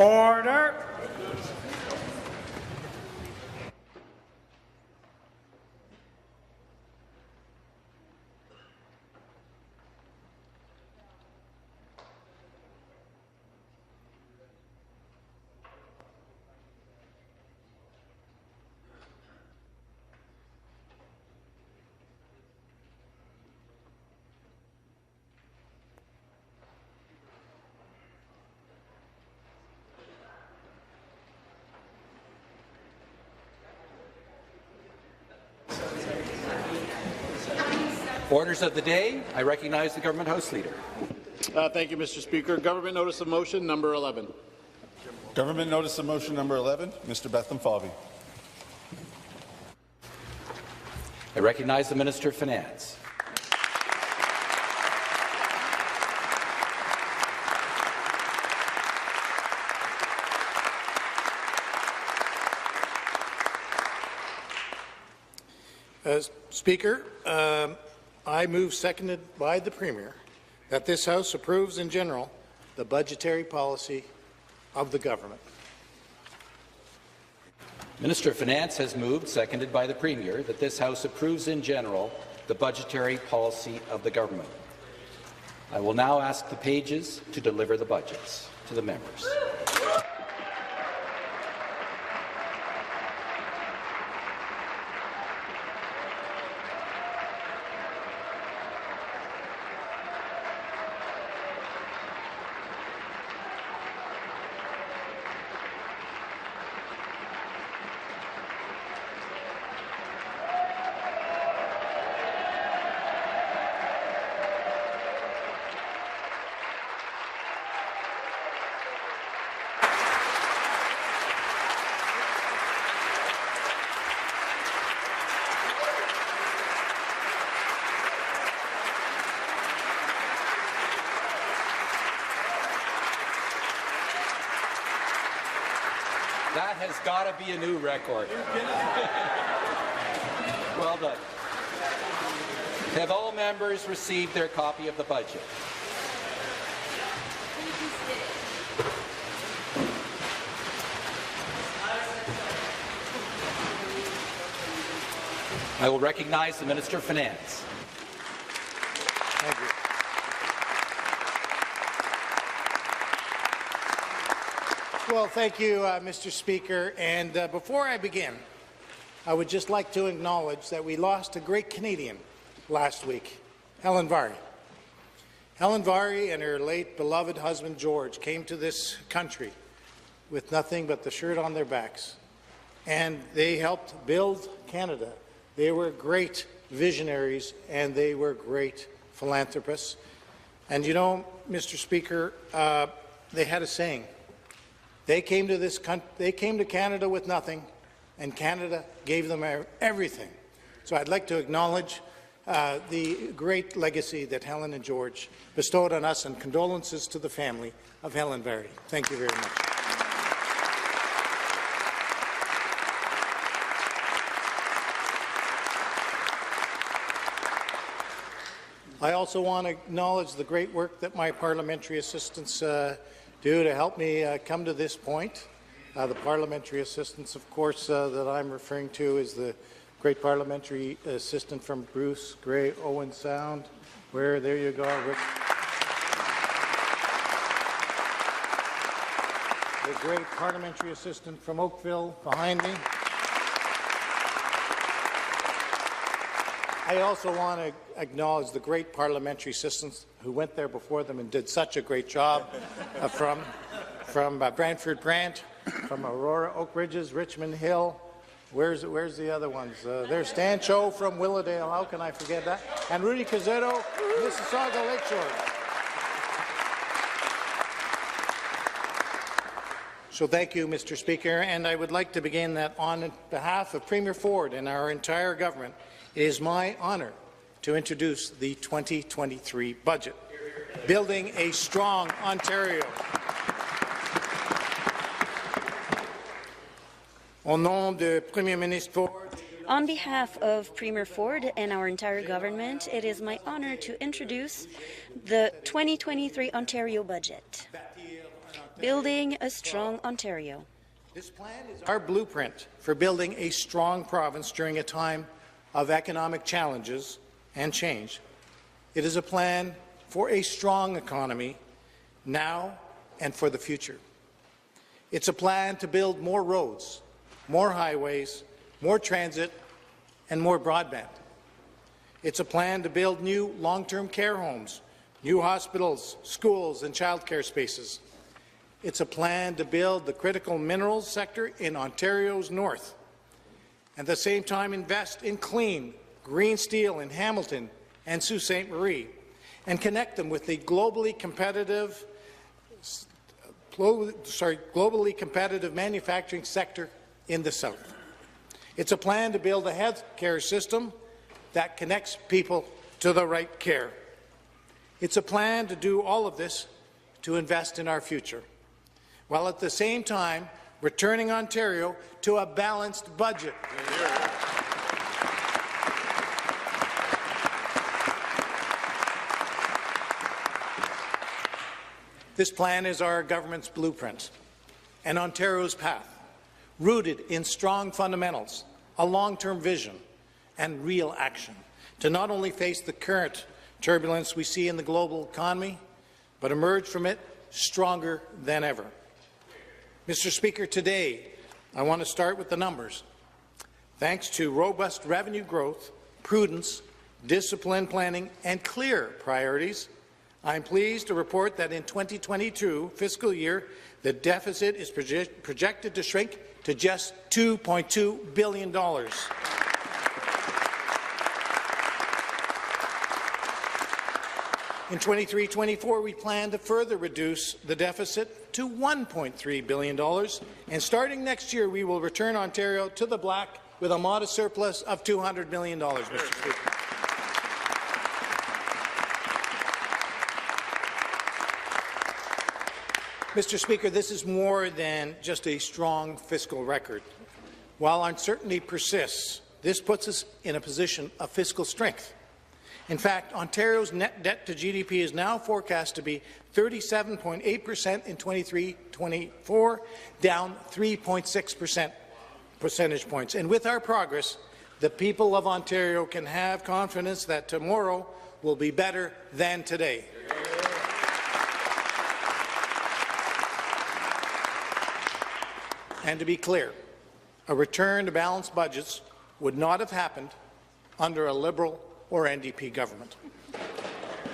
Order. Orders of the day. I recognize the Government House Leader. Thank you, Mr. Speaker. Government Notice of Motion number 11. Government Notice of Motion number 11. Mr. Bethlenfalvy. I recognize the Minister of Finance. Speaker, I move, seconded by the Premier, that this House approves in general the budgetary policy of the government. Minister of Finance has moved, seconded by the Premier, that this House approves in general the budgetary policy of the government. I will now ask the pages to deliver the budgets to the members. That has got to be a new record. Well done. Have all members received their copy of the budget? I will recognize the Minister of Finance. Thank you. Well, thank you, Mr. Speaker. And before I begin, I would just like to acknowledge that we lost a great Canadian last week, Helen Vary. Helen Vary and her late beloved husband, George, came to this country with nothing but the shirt on their backs, and they helped build Canada. They were great visionaries, and they were great philanthropists. And you know, Mr. Speaker, they had a saying. They came to Canada with nothing, and Canada gave them everything. So I'd like to acknowledge the great legacy that Helen and George bestowed on us, and condolences to the family of Helen Vary. Thank you very much. I also want to acknowledge the great work that my parliamentary assistants do to help me come to this point. The parliamentary assistants, of course, that I'm referring to is the great parliamentary assistant from Bruce Grey, Owen Sound. There you go, Rick. The great parliamentary assistant from Oakville behind me. I also want to acknowledge the great parliamentary assistants who went there before them and did such a great job from Brantford Brant, from Aurora Oak Ridges, Richmond Hill. Where's the other ones? There's Stan Cho from Willowdale. How can I forget that? And Rudy Cazzetto, Mississauga Lakeshore. So thank you, Mr. Speaker, and I would like to begin that on behalf of Premier Ford and our entire government, it is my honour to introduce the 2023 budget, Building a Strong Ontario. Au nom de Premier Ministre Ford, on behalf of Premier Ford and our entire government, it is my honour to introduce the 2023 Ontario budget. building a strong Ontario. This plan is our blueprint for building a strong province during a time of economic challenges and change. It is a plan for a strong economy now and for the future. It's a plan to build more roads, more highways, more transit, and more broadband. It's a plan to build new long-term care homes, new hospitals, schools, and childcare spaces. It's a plan to build the critical minerals sector in Ontario's north, and at the same time invest in clean, green steel in Hamilton and Sault Ste. Marie, and connect them with the globally competitive manufacturing sector in the south. It's a plan to build a health care system that connects people to the right care. It's a plan to do all of this to invest in our future, while at the same time returning Ontario to a balanced budget. This plan is our government's blueprint and Ontario's path, rooted in strong fundamentals, a long-term vision, and real action to not only face the current turbulence we see in the global economy, but emerge from it stronger than ever. Mr. Speaker, today I want to start with the numbers. Thanks to robust revenue growth, prudence, disciplined planning, and clear priorities, I am pleased to report that in 2022 fiscal year, the deficit is projected to shrink to just $2.2 billion. In 23-24, we plan to further reduce the deficit to $1.3 billion, and starting next year, we will return Ontario to the black with a modest surplus of $200 million, Mr. Speaker. Mr. Speaker, this is more than just a strong fiscal record. While uncertainty persists, this puts us in a position of fiscal strength. In fact, Ontario's net debt to GDP is now forecast to be 37.8% in 23-24, down 3.6 percentage points. And with our progress, the people of Ontario can have confidence that tomorrow will be better than today. And to be clear, a return to balanced budgets would not have happened under a Liberal or NDP government.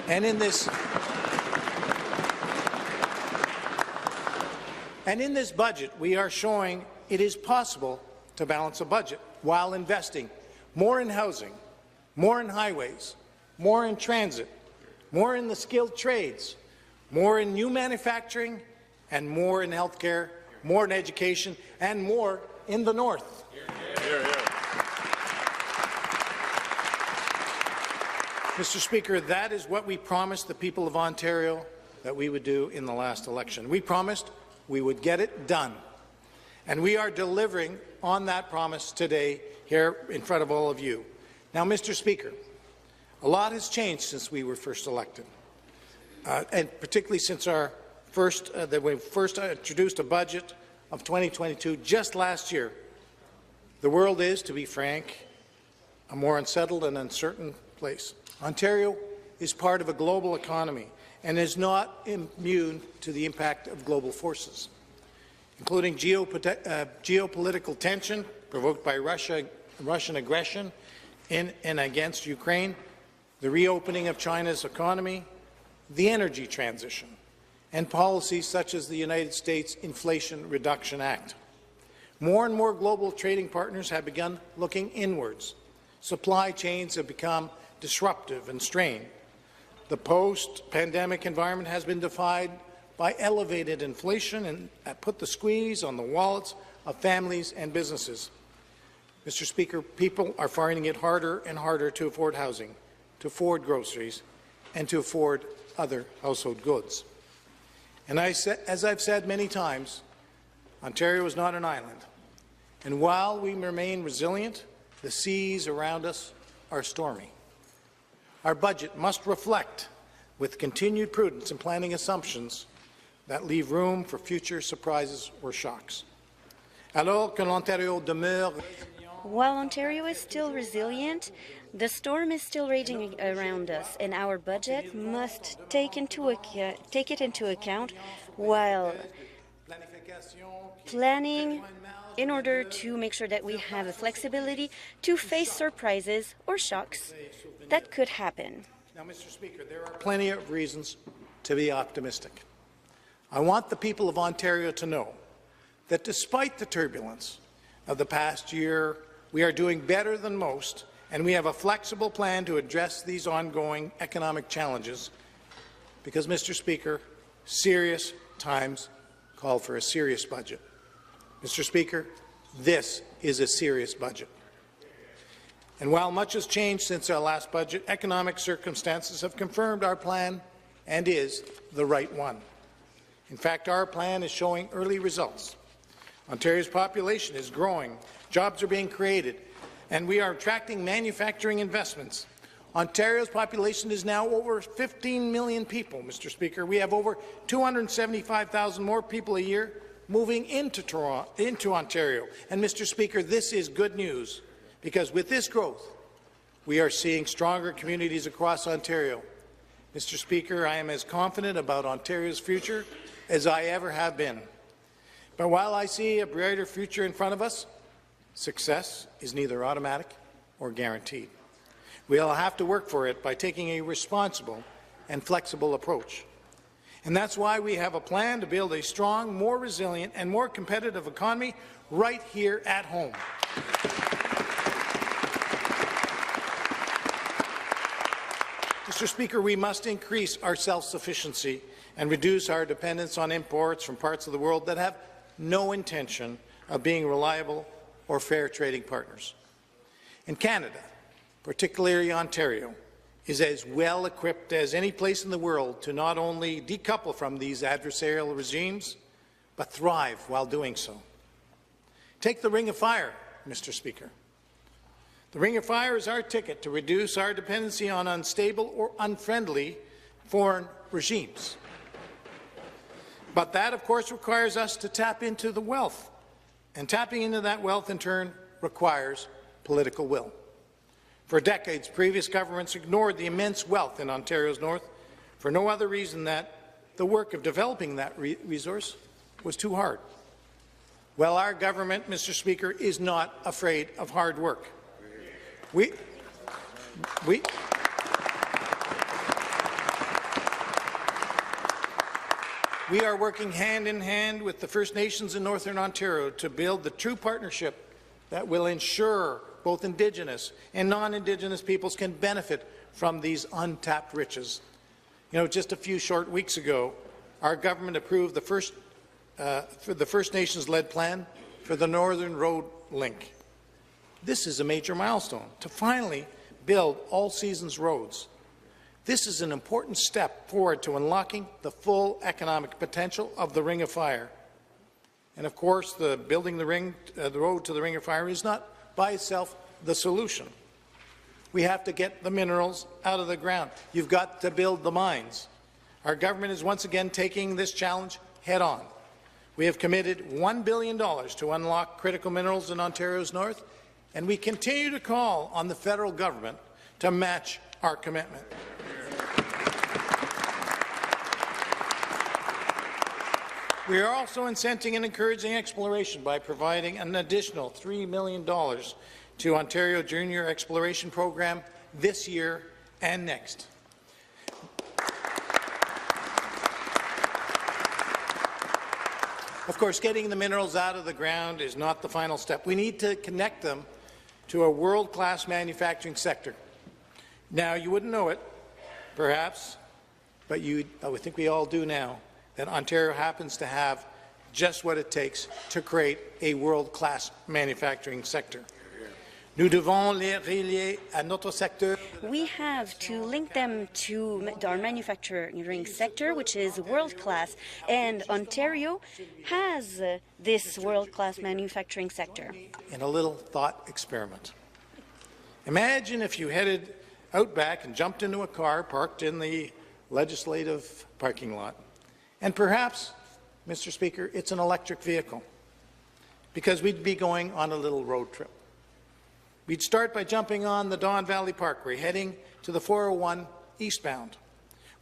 And in this budget, we are showing it is possible to balance a budget while investing more in housing, more in highways, more in transit, more in the skilled trades, more in new manufacturing, and more in health care, more in education, and more in the north. Mr. Speaker, that is what we promised the people of Ontario that we would do in the last election. We promised we would get it done, and we are delivering on that promise today here in front of all of you. Now, Mr. Speaker, a lot has changed since we were first elected, and particularly since our we first introduced a budget of 2022 just last year. The world is, to be frank, a more unsettled and uncertain place. Ontario is part of a global economy and is not immune to the impact of global forces, including geopolitical tension provoked by Russian aggression in and against Ukraine, the reopening of China's economy, the energy transition, and policies such as the United States Inflation Reduction Act. More and more global trading partners have begun looking inwards. Supply chains have become disruptive and strained. The post-pandemic environment has been defined by elevated inflation and put the squeeze on the wallets of families and businesses. Mr. Speaker, people are finding it harder and harder to afford housing, to afford groceries, and to afford other household goods. And as I've said many times, Ontario is not an island. And while we remain resilient, the seas around us are stormy. Our budget must reflect, with continued prudence and planning assumptions, that leave room for future surprises or shocks. Alors que l'Ontario demeure While Ontario is still resilient, the storm is still raging around us, and our budget must take it into account while planning in order to make sure that we have the flexibility to face surprises or shocks that could happen. Now, Mr. Speaker, there are plenty of reasons to be optimistic. I want the people of Ontario to know that despite the turbulence of the past year, we are doing better than most, and we have a flexible plan to address these ongoing economic challenges because, Mr. Speaker, serious times call for a serious budget. Mr. Speaker, this is a serious budget. And while much has changed since our last budget, economic circumstances have confirmed our plan and is the right one. In fact, our plan is showing early results. Ontario's population is growing, jobs are being created, and we are attracting manufacturing investments. Ontario's population is now over 15 million people, Mr. Speaker. We have over 275,000 more people a year moving into Ontario. And, Mr. Speaker, this is good news, because with this growth, we are seeing stronger communities across Ontario. Mr. Speaker, I am as confident about Ontario's future as I ever have been. But while I see a brighter future in front of us, success is neither automatic or guaranteed. We'll have to work for it by taking a responsible and flexible approach. And that's why we have a plan to build a strong, more resilient and more competitive economy right here at home. Mr. Speaker, we must increase our self-sufficiency and reduce our dependence on imports from parts of the world that have no intention of being reliable or fair trading partners. In Canada, particularly Ontario, is as well equipped as any place in the world to not only decouple from these adversarial regimes, but thrive while doing so. Take the Ring of Fire, Mr. Speaker. The Ring of Fire is our ticket to reduce our dependency on unstable or unfriendly foreign regimes. But that, of course, requires us to tap into the wealth, and tapping into that wealth, in turn, requires political will. For decades, previous governments ignored the immense wealth in Ontario's north for no other reason that the work of developing that resource was too hard. Well, our government, Mr. Speaker, is not afraid of hard work. We are working hand in hand with the First Nations in Northern Ontario to build the true partnership that will ensure both Indigenous and non-Indigenous peoples can benefit from these untapped riches. You know, just a few short weeks ago, our government approved the First Nations-led plan for the Northern Road Link. This is a major milestone to finally build all-seasons roads. This is an important step forward to unlocking the full economic potential of the Ring of Fire. And of course, building the road to the Ring of Fire is not by itself the solution. We have to get the minerals out of the ground. You've got to build the mines. Our government is once again taking this challenge head-on. We have committed $1 billion to unlock critical minerals in Ontario's north, and we continue to call on the federal government to match our commitment. We are also incenting and encouraging exploration by providing an additional $3 million to Ontario Junior Exploration Program this year and next. Of course, getting the minerals out of the ground is not the final step. We need to connect them to a world-class manufacturing sector. Now, you wouldn't know it, perhaps, but I would think we all do now, that Ontario happens to have just what it takes to create a world-class manufacturing sector. Nous devons les relier à notre secteur. We have to link them to our manufacturing sector, which is world-class, and Ontario has this world-class manufacturing sector. In a little thought experiment. Imagine if you headed out back and jumped into a car parked in the legislative parking lot, and perhaps Mr. Speaker, it's an electric vehicle, because we'd be going on a little road trip. We'd start by jumping on the Don Valley Parkway, heading to the 401 eastbound,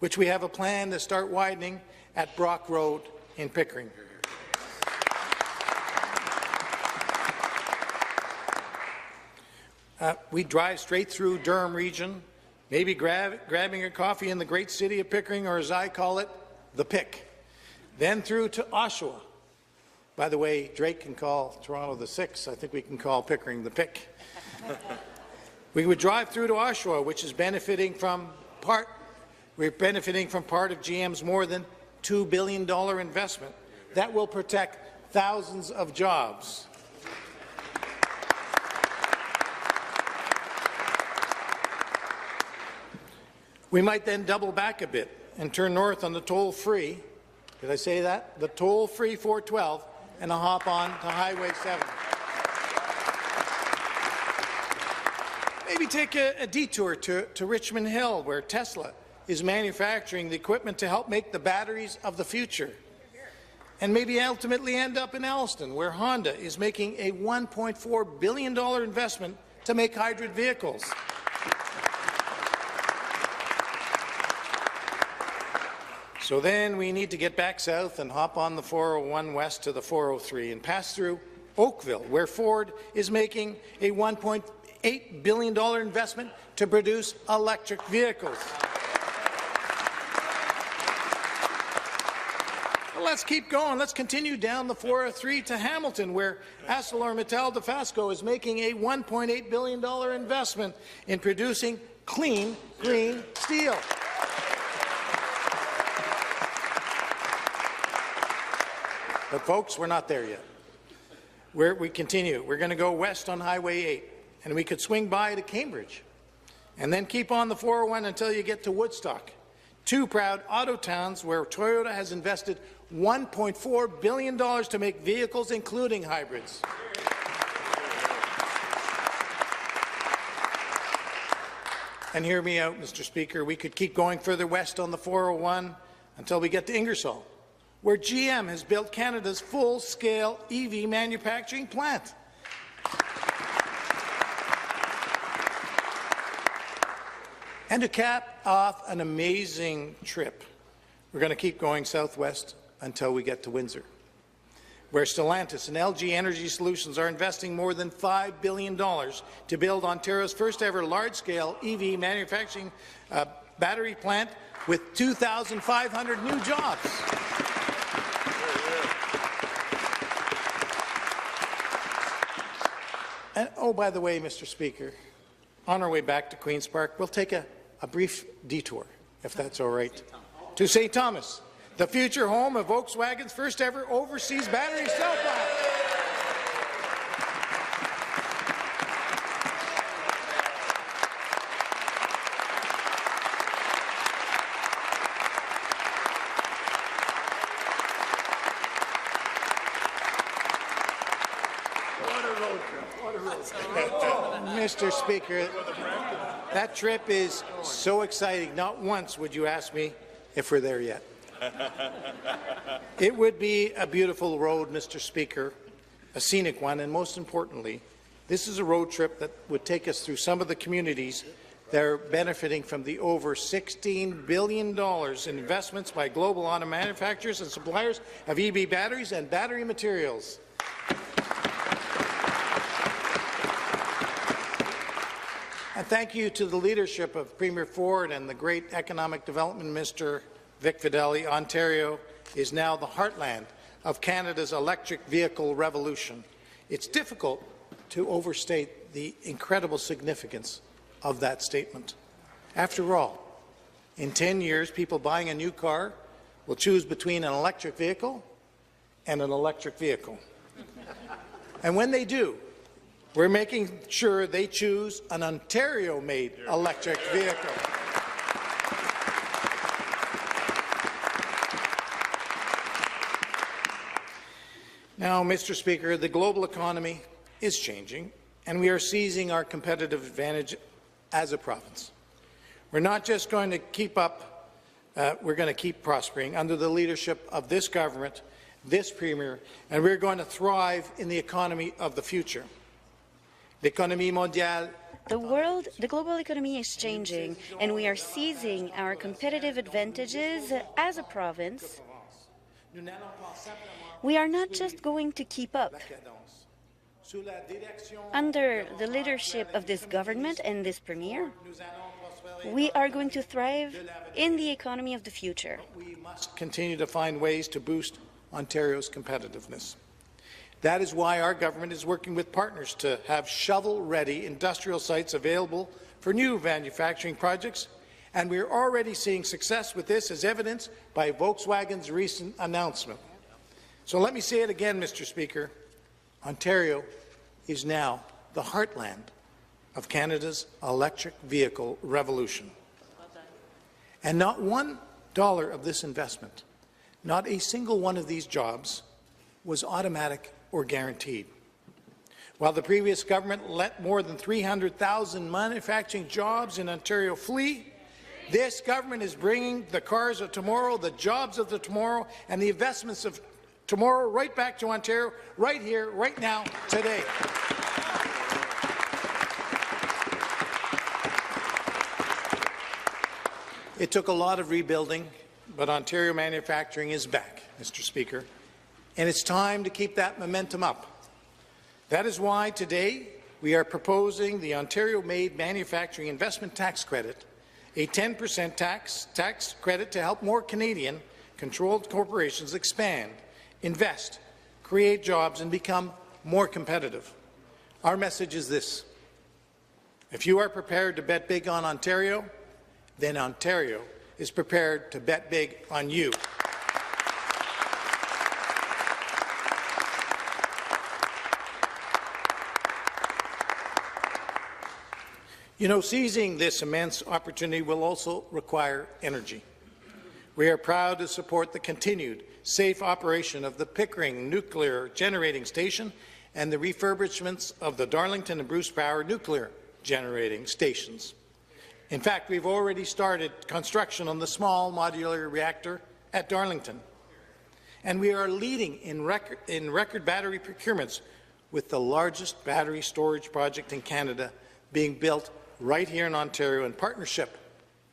which we have a plan to start widening at Brock Road in Pickering. We drive straight through Durham region, maybe grabbing a coffee in the great city of Pickering, or as I call it, the Pick. Then through to Oshawa. By the way, Drake can call Toronto the Six. I think we can call Pickering the Pick. We would drive through to Oshawa, which is benefiting from part of GM's more than $2 billion investment that will protect thousands of jobs. We might then double back a bit and turn north on the toll-free, did I say that? The toll-free 412, and a hop on to Highway 7. Maybe take a detour to Richmond Hill, where Tesla is manufacturing the equipment to help make the batteries of the future. And maybe ultimately end up in Alliston, where Honda is making a $1.4 billion investment to make hybrid vehicles. So then we need to get back south and hop on the 401 west to the 403 and pass through Oakville, where Ford is making a $1.8 billion investment to produce electric vehicles. Well, let's keep going. Let's continue down the 403 to Hamilton, where ArcelorMittal Dofasco is making a $1.8 billion investment in producing clean, green steel. But, folks, we're not there yet. We continue. We're going to go west on Highway 8, and we could swing by to Cambridge, and then keep on the 401 until you get to Woodstock, two proud auto towns where Toyota has invested $1.4 billion to make vehicles, including hybrids. And hear me out, Mr. Speaker, we could keep going further west on the 401 until we get to Ingersoll, where GM has built Canada's full-scale EV manufacturing plant. And to cap off an amazing trip, we're going to keep going southwest until we get to Windsor, where Stellantis and LG Energy Solutions are investing more than $5 billion to build Ontario's first-ever large-scale EV manufacturing battery plant with 2,500 new jobs. And, oh, by the way, Mr. Speaker, on our way back to Queen's Park, we'll take a brief detour, if that's all right, to St. Thomas, the future home of Volkswagen's first-ever overseas battery cell plant. Mr. Speaker, that trip is so exciting. Not once would you ask me if we're there yet. It would be a beautiful road, Mr. Speaker, a scenic one, and most importantly, this is a road trip that would take us through some of the communities that are benefiting from the over $16 billion in investments by global auto manufacturers and suppliers of EV batteries and battery materials. And thank you to the leadership of Premier Ford and the great Economic Development Minister Vic Fedeli. Ontario is now the heartland of Canada's electric vehicle revolution. It's difficult to overstate the incredible significance of that statement. After all, in 10 years, people buying a new car will choose between an electric vehicle and an electric vehicle. And when they do, we're making sure they choose an Ontario-made electric vehicle. Now, Mr. Speaker, the global economy is changing, and we are seizing our competitive advantage as a province. We're not just going to keep up, we're going to keep prospering under the leadership of this government, this Premier, and we're going to thrive in the economy of the future. L'économie mondiale. The global economy is changing, and we are seizing our competitive advantages as a province. We are not just going to keep up. Under the leadership of this government and this Premier, we are going to thrive in the economy of the future. We must continue to find ways to boost Ontario's competitiveness. That is why our government is working with partners to have shovel-ready industrial sites available for new manufacturing projects, and we are already seeing success with this, as evidenced by Volkswagen's recent announcement. So let me say it again, Mr. Speaker. Ontario is now the heartland of Canada's electric vehicle revolution. And not $1 of this investment, not a single one of these jobs, was automatic or guaranteed. While the previous government let more than 300,000 manufacturing jobs in Ontario flee, this government is bringing the cars of tomorrow, the jobs of the tomorrow, and the investments of tomorrow right back to Ontario, right here, right now, today. It took a lot of rebuilding, but Ontario manufacturing is back, Mr. Speaker, and it's time to keep that momentum up. That is why today we are proposing the Ontario-made Manufacturing Investment Tax Credit, a 10% tax credit to help more Canadian-controlled corporations expand, invest, create jobs, and become more competitive. Our message is this: if you are prepared to bet big on Ontario, then Ontario is prepared to bet big on you. You know, seizing this immense opportunity will also require energy. We are proud to support the continued safe operation of the Pickering Nuclear Generating Station and the refurbishments of the Darlington and Bruce Power nuclear generating stations. In fact, we've already started construction on the small modular reactor at Darlington, and we are leading in record battery procurements, with the largest battery storage project in Canada being built right here in Ontario in partnership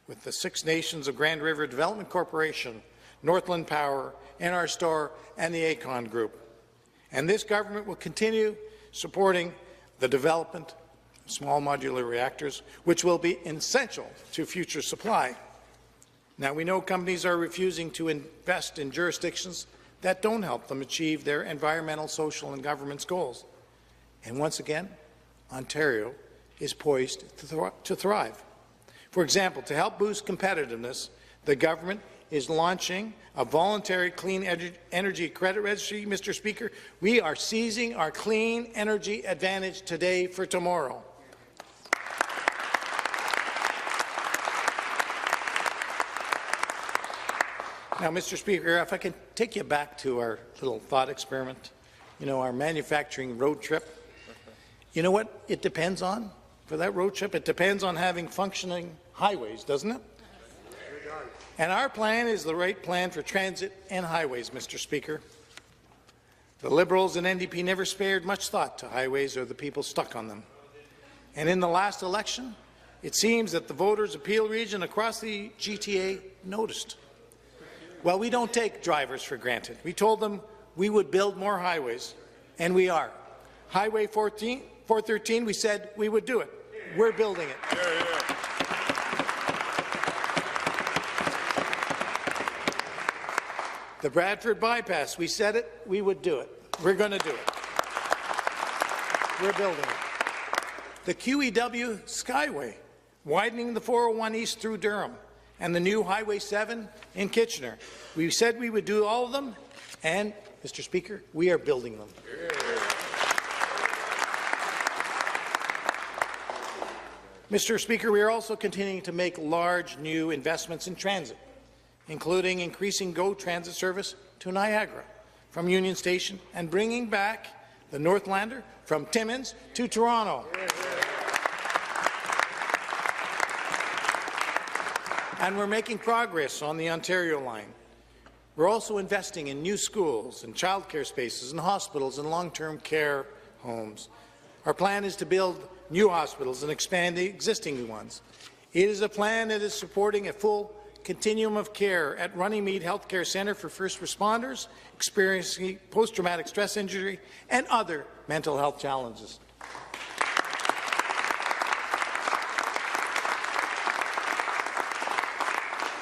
with the Six Nations of Grand River Development Corporation, Northland Power, NR Store, and the Aecon Group. And this government will continue supporting the development of small modular reactors, which will be essential to future supply. Now, we know companies are refusing to invest in jurisdictions that don't help them achieve their environmental, social, and governance goals. And once again, Ontario is poised to thrive. For example, to help boost competitiveness, the government is launching a voluntary clean energy credit registry. Mr. Speaker, we are seizing our clean energy advantage today for tomorrow. Now, Mr. Speaker, if I can take you back to our little thought experiment, our manufacturing road trip. You know what it depends on for that road trip? It depends on having functioning highways, doesn't it? And our plan is the right plan for transit and highways, Mr. Speaker. The Liberals and NDP never spared much thought to highways or the people stuck on them. And in the last election, it seems that the voters' appeal region across the GTA noticed. Well, we don't take drivers for granted. We told them we would build more highways, and we are. Highway 413, we said we would do it. We're building it. The Bradford bypass, we said it, we would do it. We're going to do it. We're building it. The QEW Skyway, widening the 401 East through Durham, and the new Highway 7 in Kitchener. We said we would do all of them, and, Mr. Speaker, we are building them. Mr. Speaker, we are also continuing to make large new investments in transit, including increasing GO Transit service to Niagara from Union Station and bringing back the Northlander from Timmins to Toronto. And we're making progress on the Ontario line. We're also investing in new schools and childcare spaces and hospitals and long-term care homes. Our plan is to build new hospitals and expand the existing ones. It is a plan that is supporting a full continuum of care at Runnymede Healthcare Centre for first responders experiencing post-traumatic stress injury and other mental health challenges.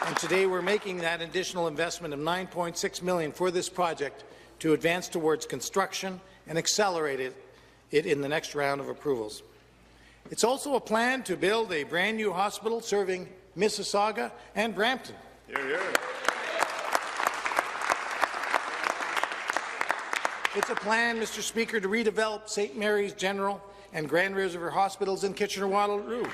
And today we're making that additional investment of $9.6 million for this project to advance towards construction and accelerate it in the next round of approvals. It's also a plan to build a brand new hospital serving Mississauga and Brampton. Hear, hear. It's a plan, Mr. Speaker, to redevelop St. Mary's General and Grand River Hospitals in Kitchener-Waterloo.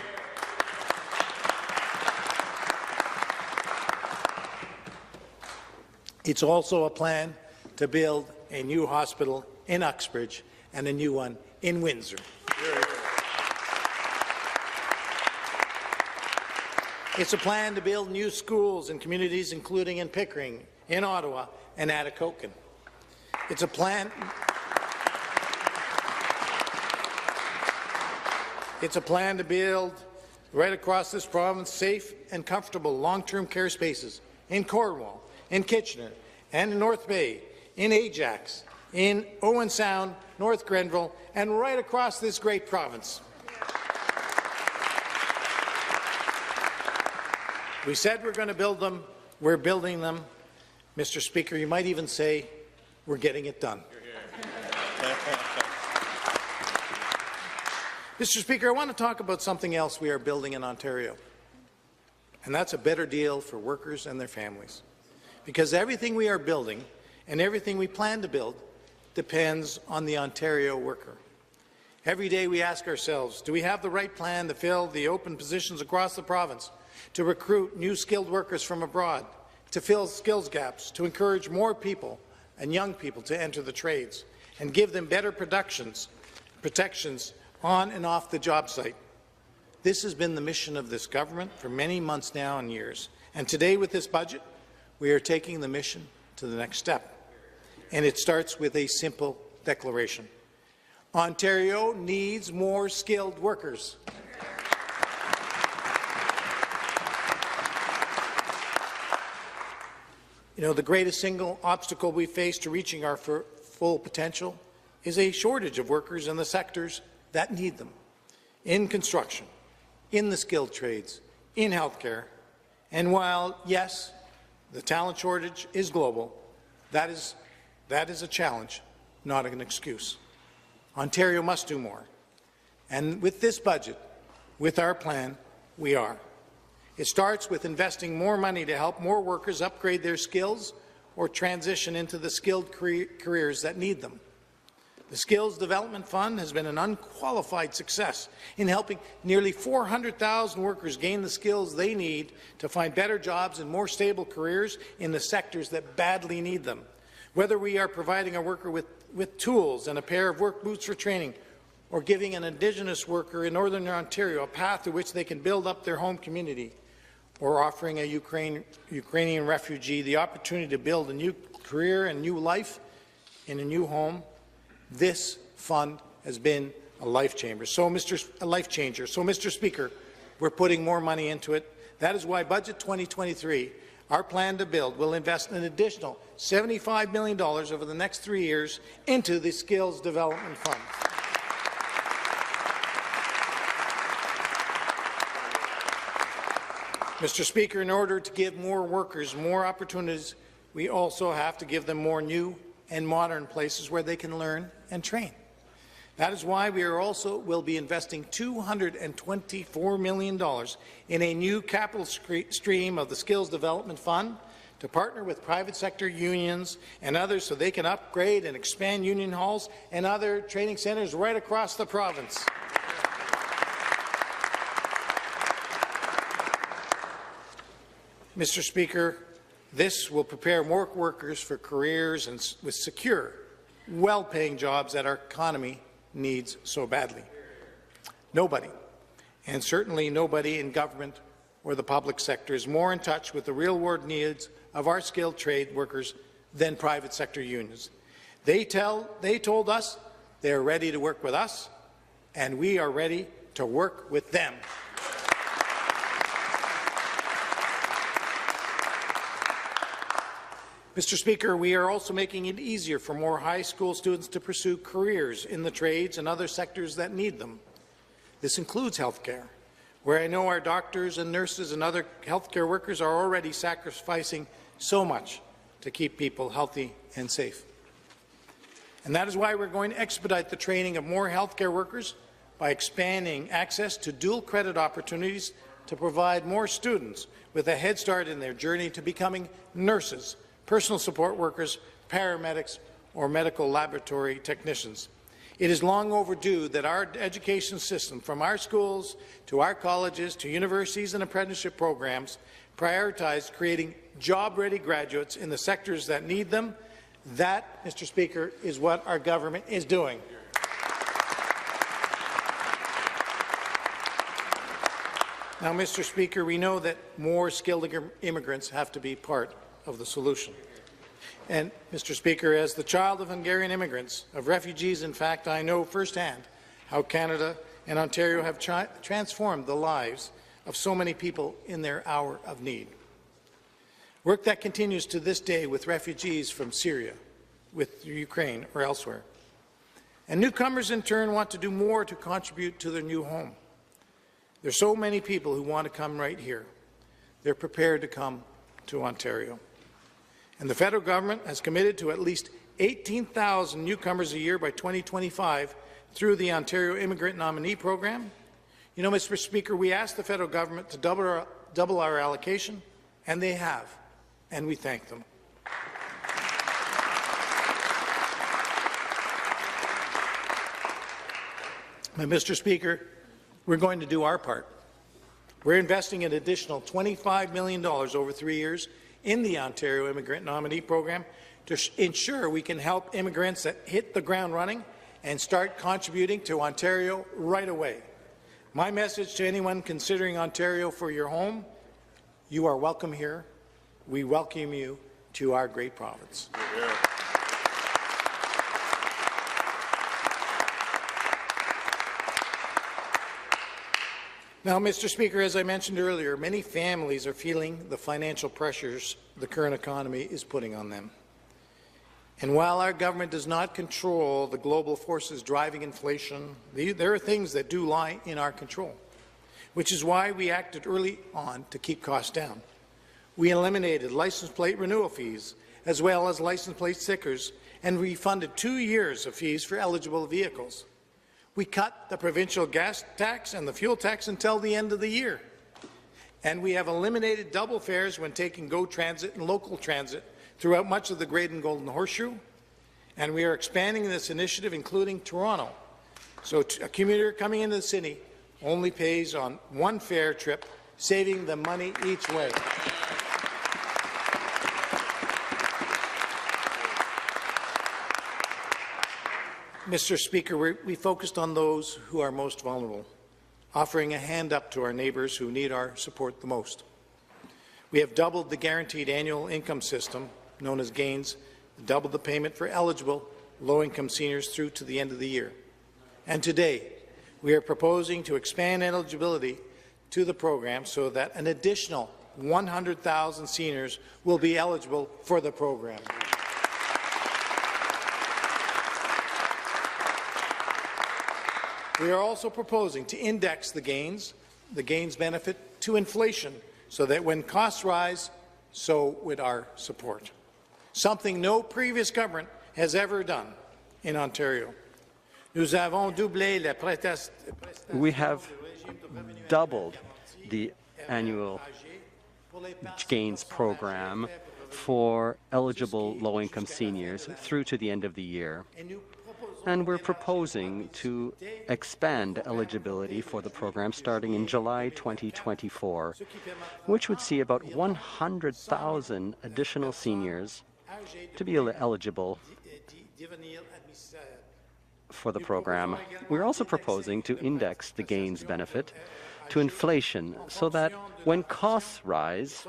It's also a plan to build a new hospital in Uxbridge and a new one in Windsor. It's a plan to build new schools in communities including in Pickering, in Ottawa, and Atikokan. It's a plan to build right across this province safe and comfortable long-term care spaces in Cornwall, in Kitchener, and in North Bay, in Ajax, in Owen Sound, North Grenville, and right across this great province. We said we're going to build them. We're building them. Mr. Speaker, you might even say we're getting it done. Mr. Speaker, I want to talk about something else we are building in Ontario, and that's a better deal for workers and their families. Because everything we are building and everything we plan to build depends on the Ontario worker. Every day we ask ourselves, do we have the right plan to fill the open positions across the province, to recruit new skilled workers from abroad, to fill skills gaps, to encourage more people and young people to enter the trades, and give them better protections on and off the job site? This has been the mission of this government for many months now and years. And today, with this budget, we are taking the mission to the next step. And it starts with a simple declaration. Ontario needs more skilled workers. You know, the greatest single obstacle we face to reaching our full potential is a shortage of workers in the sectors that need them, in construction, in the skilled trades, in healthcare. And while, yes, the talent shortage is global, that is a challenge, not an excuse. Ontario must do more. And with this budget, with our plan, we are. It starts with investing more money to help more workers upgrade their skills or transition into the skilled careers that need them. The Skills Development Fund has been an unqualified success in helping nearly 400,000 workers gain the skills they need to find better jobs and more stable careers in the sectors that badly need them. Whether we are providing a worker with tools and a pair of work boots for training, or giving an Indigenous worker in Northern Ontario a path to which they can build up their home community, or offering a Ukrainian refugee the opportunity to build a new career and new life in a new home, this fund has been a life changer. So, Mr. Speaker, we're putting more money into it. That is why Budget 2023, our plan to build, will invest an additional $75 million over the next 3 years into the Skills Development Fund. Mr. Speaker, in order to give more workers more opportunities, we also have to give them more new and modern places where they can learn and train. That is why we will be investing $224 million in a new capital stream of the Skills Development Fund to partner with private sector unions and others so they can upgrade and expand union halls and other training centres right across the province. Mr. Speaker, this will prepare more workers for careers and with secure, well-paying jobs that our economy needs so badly. Nobody, and certainly nobody in government or the public sector is more in touch with the real-world needs of our skilled trade workers than private sector unions. They told us they are ready to work with us, and we are ready to work with them. Mr. Speaker, we are also making it easier for more high school students to pursue careers in the trades and other sectors that need them. This includes healthcare, where I know our doctors and nurses and other healthcare workers are already sacrificing so much to keep people healthy and safe. And that is why we're going to expedite the training of more healthcare workers by expanding access to dual credit opportunities to provide more students with a head start in their journey to becoming nurses, personal support workers, paramedics, or medical laboratory technicians. It is long overdue that our education system, from our schools to our colleges to universities and apprenticeship programs, prioritize creating job-ready graduates in the sectors that need them. That, Mr. Speaker, is what our government is doing. Now, Mr. Speaker, we know that more skilled immigrants have to be part of the solution. And, Mr. Speaker, as the child of Hungarian immigrants, of refugees, in fact, I know firsthand how Canada and Ontario have transformed the lives of so many people in their hour of need. Work that continues to this day with refugees from Syria, with Ukraine, or elsewhere. And newcomers, in turn, want to do more to contribute to their new home. There are so many people who want to come right here. They're prepared to come to Ontario. And the federal government has committed to at least 18,000 newcomers a year by 2025 through the Ontario Immigrant Nominee Program. You know, Mr. Speaker, we asked the federal government to double our allocation, and they have, and we thank them. But, Mr. Speaker, we're going to do our part. We're investing an additional $25 million over 3 years in the Ontario Immigrant Nominee Program to ensure we can help immigrants that hit the ground running and start contributing to Ontario right away. My message to anyone considering Ontario for your home: you are welcome here. We welcome you to our great province. Now, Mr. Speaker, as I mentioned earlier, many families are feeling the financial pressures the current economy is putting on them. And while our government does not control the global forces driving inflation, there are things that do lie in our control, which is why we acted early on to keep costs down. We eliminated license plate renewal fees, as well as license plate stickers, and refunded 2 years of fees for eligible vehicles. We cut the provincial gas tax and the fuel tax until the end of the year. And we have eliminated double fares when taking GO Transit and local transit throughout much of the Great and Golden Horseshoe. And we are expanding this initiative, including Toronto. So a commuter coming into the city only pays on one fare trip, saving them money each way. Mr. Speaker, we focused on those who are most vulnerable, offering a hand up to our neighbours who need our support the most. We have doubled the guaranteed annual income system, known as GAINS, doubled the payment for eligible low-income seniors through to the end of the year. And today, we are proposing to expand eligibility to the program so that an additional 100,000 seniors will be eligible for the program. We are also proposing to index the GAINS benefit to inflation so that when costs rise, so would our support, something no previous government has ever done in Ontario. We have doubled the annual GAINS program for eligible low-income seniors through to the end of the year. And we're proposing to expand eligibility for the program starting in July 2024, which would see about 100,000 additional seniors to be eligible for the program. We're also proposing to index the GAINS benefit to inflation so that when costs rise,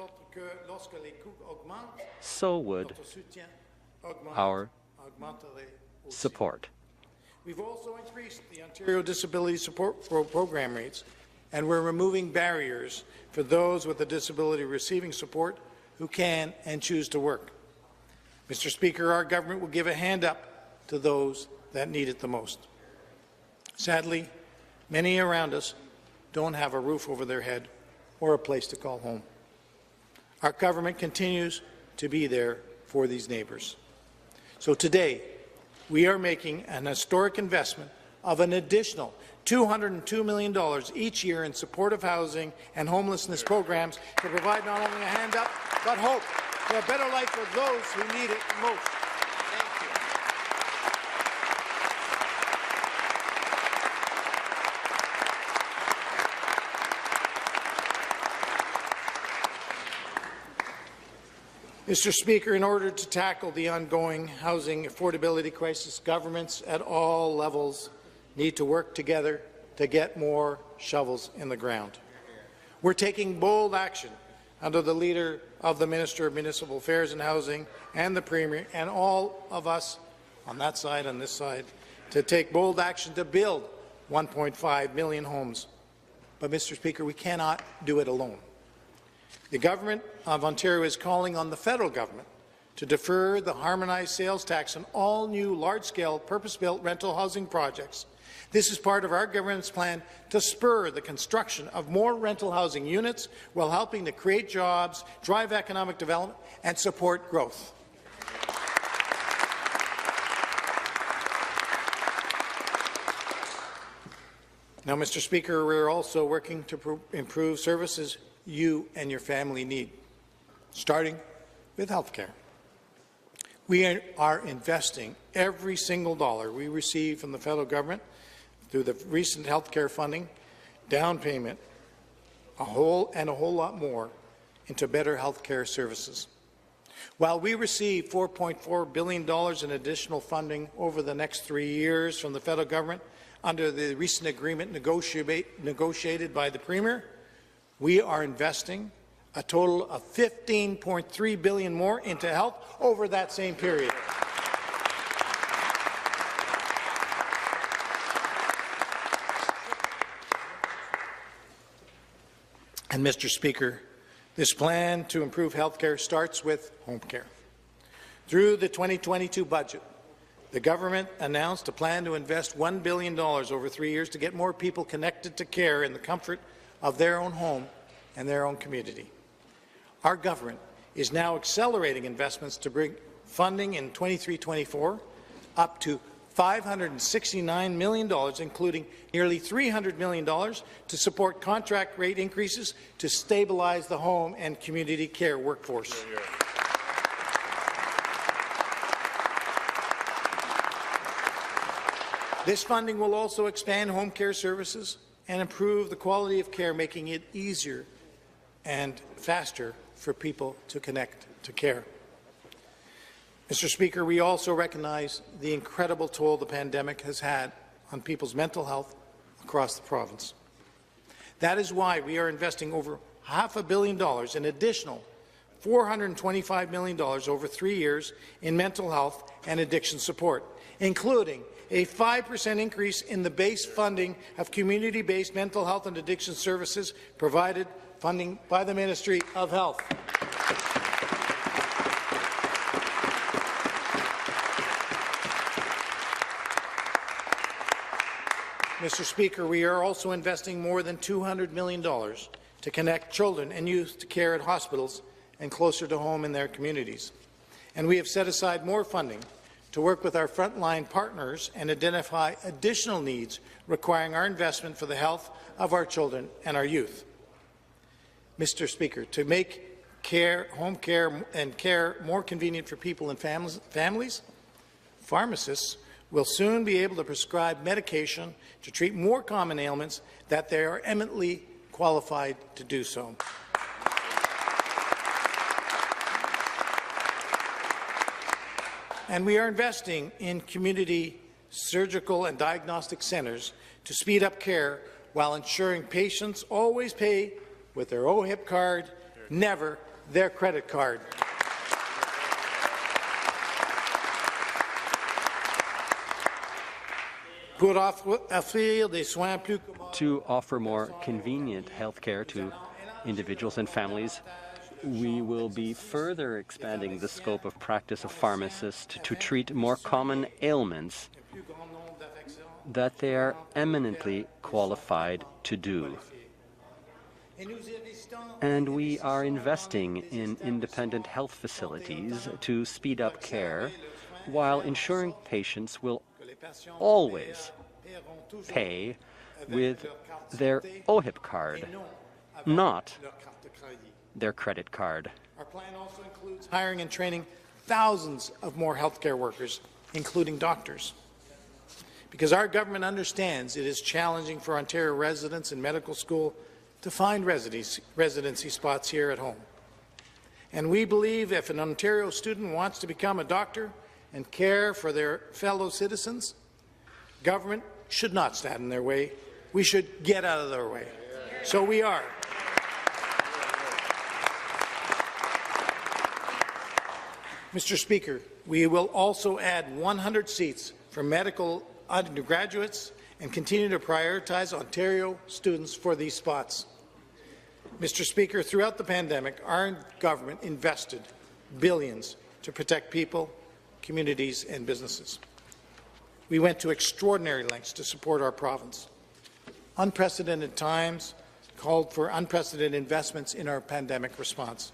so would our support. We've also increased the Ontario Disability Support Program rates, and we're removing barriers for those with a disability receiving support who can and choose to work. Mr. Speaker, our government will give a hand up to those that need it the most. Sadly, many around us don't have a roof over their head or a place to call home. Our government continues to be there for these neighbours. So today, we are making an historic investment of an additional $202 million each year in supportive housing and homelessness programs to provide not only a hand up, but hope for a better life for those who need it most. Mr. Speaker, in order to tackle the ongoing housing affordability crisis, governments at all levels need to work together to get more shovels in the ground. We're taking bold action under the leader of the Minister of Municipal Affairs and Housing and the Premier and all of us on that side and this side to take bold action to build 1.5 million homes. But, Mr. Speaker, we cannot do it alone. The Government of Ontario is calling on the federal government to defer the harmonized sales tax on all new large-scale purpose-built rental housing projects. This is part of our government's plan to spur the construction of more rental housing units while helping to create jobs, drive economic development and support growth. Now, Mr. Speaker, we're also working to improve services you and your family need, starting with health care. We are investing every single dollar we receive from the federal government through the recent health care funding, down payment, a whole lot more into better health care services. While we receive $4.4 billion in additional funding over the next 3 years from the federal government under the recent agreement negotiated by the Premier, we are investing a total of $15.3 billion more into health over that same period. And, Mr. Speaker, this plan to improve health care starts with home care. Through the 2022 budget, the government announced a plan to invest $1 billion over 3 years to get more people connected to care in the comfort of their own home and their own community. Our government is now accelerating investments to bring funding in 23-24 up to $569 million, including nearly $300 million to support contract rate increases to stabilize the home and community care workforce. This funding will also expand home care services and improve the quality of care, making it easier and faster for people to connect to care. Mr. Speaker, we also recognize the incredible toll the pandemic has had on people's mental health across the province. That is why we are investing over $500 million in additional $425 million over 3 years in mental health and addiction support, including a 5% increase in the base funding of community-based mental health and addiction services provided funding by the Ministry of Health. Mr. Speaker, we are also investing more than $200 million to connect children and youth to care at hospitals and closer to home in their communities. And we have set aside more funding to work with our frontline partners and identify additional needs requiring our investment for the health of our children and our youth. Mr. Speaker, to make home care and care more convenient for people and families, pharmacists will soon be able to prescribe medication to treat more common ailments that they are eminently qualified to do so. And we are investing in community surgical and diagnostic centres to speed up care while ensuring patients always pay with their OHIP card, never their credit card. To offer more convenient health care to individuals and families, we will be further expanding the scope of practice of pharmacists to treat more common ailments that they are eminently qualified to do. And we are investing in independent health facilities to speed up care while ensuring patients will always pay with their OHIP card, not their credit card. Our plan also includes hiring and training thousands of more healthcare workers, including doctors. Because our government understands it is challenging for Ontario residents in medical school to find residency spots here at home. And we believe if an Ontario student wants to become a doctor and care for their fellow citizens, government should not stand in their way. We should get out of their way. So we are. Mr. Speaker, we will also add 100 seats for medical undergraduates and continue to prioritize Ontario students for these spots. Mr. Speaker, throughout the pandemic, our government invested billions to protect people, communities and businesses. We went to extraordinary lengths to support our province. Unprecedented times called for unprecedented investments in our pandemic response.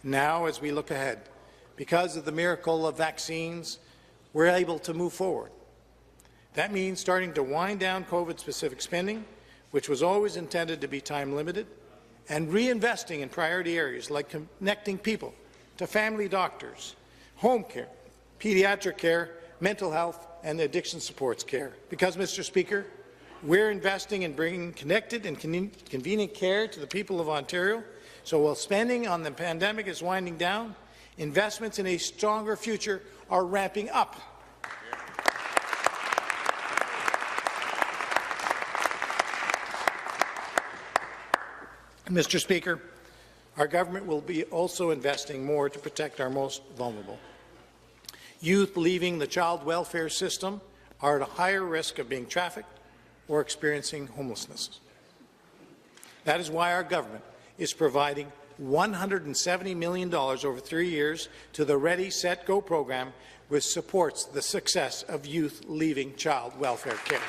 Now, as we look ahead, because of the miracle of vaccines, we're able to move forward. That means starting to wind down COVID-specific spending, which was always intended to be time-limited, and reinvesting in priority areas like connecting people to family doctors, home care, pediatric care, mental health, and addiction supports care. Because, Mr. Speaker, we're investing in bringing connected and convenient care to the people of Ontario. So while spending on the pandemic is winding down, investments in a stronger future are ramping up. Mr. Speaker, our government will be also investing more to protect our most vulnerable. Youth leaving the child welfare system are at a higher risk of being trafficked or experiencing homelessness. That is why our government is providing $170 million over 3 years to the Ready, Set, Go program, which supports the success of youth leaving child welfare care.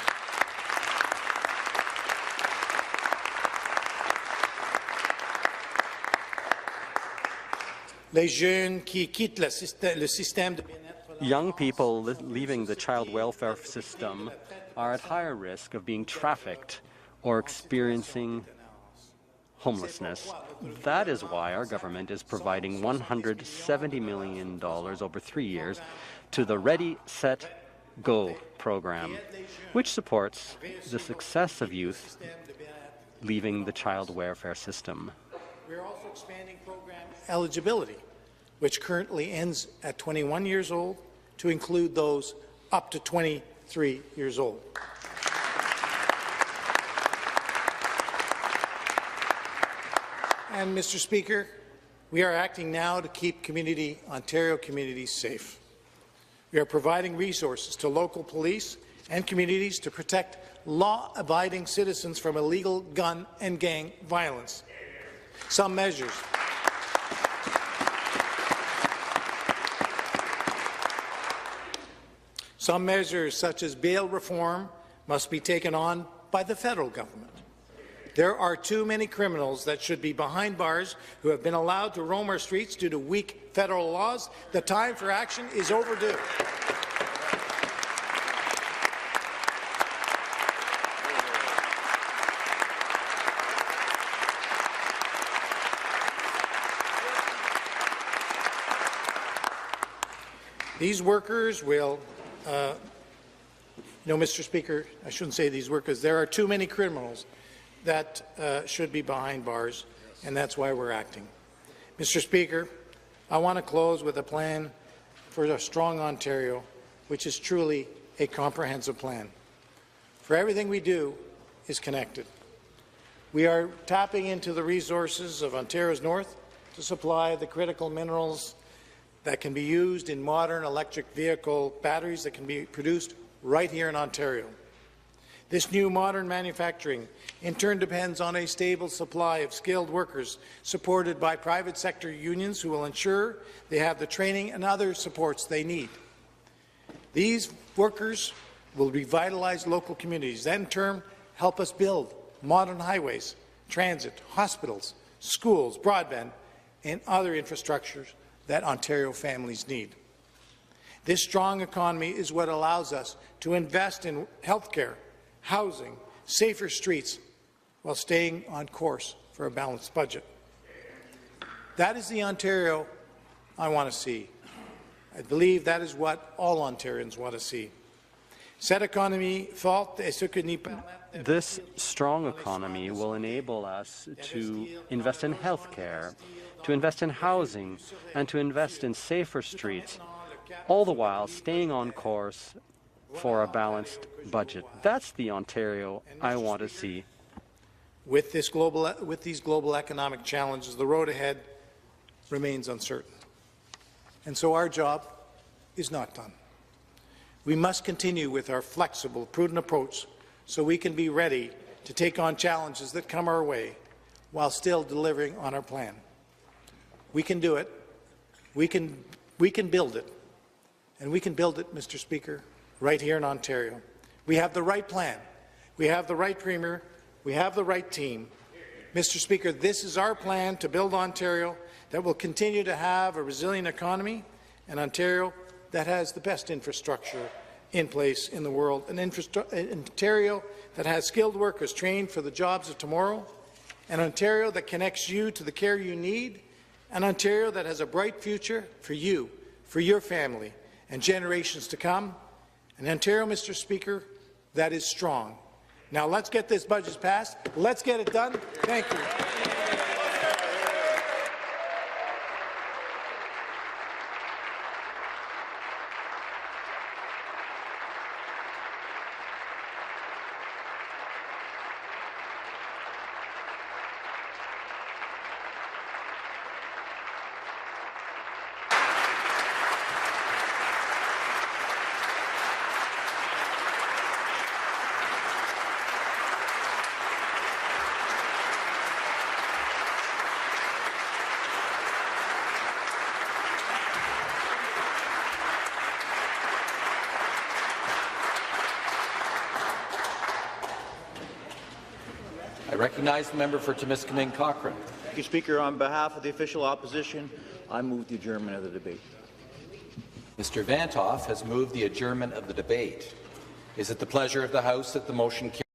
Young people leaving the child welfare system are at higher risk of being trafficked or experiencing homelessness. That is why our government is providing $170 million over 3 years to the Ready, Set, Go program, which supports the success of youth leaving the child welfare system. We're also expanding program eligibility, which currently ends at 21 years old, to include those up to 23 years old. And, Mr. Speaker, we are acting now to keep Ontario communities safe. We are providing resources to local police and communities to protect law-abiding citizens from illegal gun and gang violence. Some measures such as bail reform must be taken on by the federal government. There are too many criminals that should be behind bars who have been allowed to roam our streets due to weak federal laws. The time for action is overdue. These workers will, Mr. Speaker, I shouldn't say these workers. There are too many criminals that should be behind bars, and that's why we're acting. Mr. Speaker, I want to close with a plan for a strong Ontario, which is truly a comprehensive plan. For everything we do, is connected. We are tapping into the resources of Ontario's north to supply the critical minerals that can be used in modern electric vehicle batteries that can be produced right here in Ontario. This new modern manufacturing in turn depends on a stable supply of skilled workers supported by private sector unions who will ensure they have the training and other supports they need. These workers will revitalize local communities, that in turn help us build modern highways, transit, hospitals, schools, broadband, and other infrastructures that Ontario families need. This strong economy is what allows us to invest in healthcare, housing, safer streets, while staying on course for a balanced budget. That is the Ontario I want to see. I believe that is what all Ontarians want to see. Cette économie forte est ce que nous permet. This strong economy will enable us to invest in healthcare, to invest in housing, and to invest in safer streets, all the while staying on course for a balanced budget. That's the Ontario I want to see. With these global economic challenges, the road ahead remains uncertain. And so our job is not done. We must continue with our flexible, prudent approach so we can be ready to take on challenges that come our way while still delivering on our plan. We can do it. We can build it. And we can build it, Mr. Speaker, right here in Ontario. We have the right plan. We have the right Premier. We have the right team. Mr. Speaker, this is our plan to build Ontario that will continue to have a resilient economy, and Ontario that has the best infrastructure in place in the world, an Ontario that has skilled workers trained for the jobs of tomorrow, an Ontario that connects you to the care you need, an Ontario that has a bright future for you, for your family, and generations to come, an Ontario, Mr. Speaker, that is strong. Now let's get this budget passed. Let's get it done. Thank you. I recognize the member for Timiskaming Cochrane. Thank you, Speaker. On behalf of the official opposition, I move the adjournment of the debate. Mr. Vantoff has moved the adjournment of the debate. Is it the pleasure of the House that the motion carries?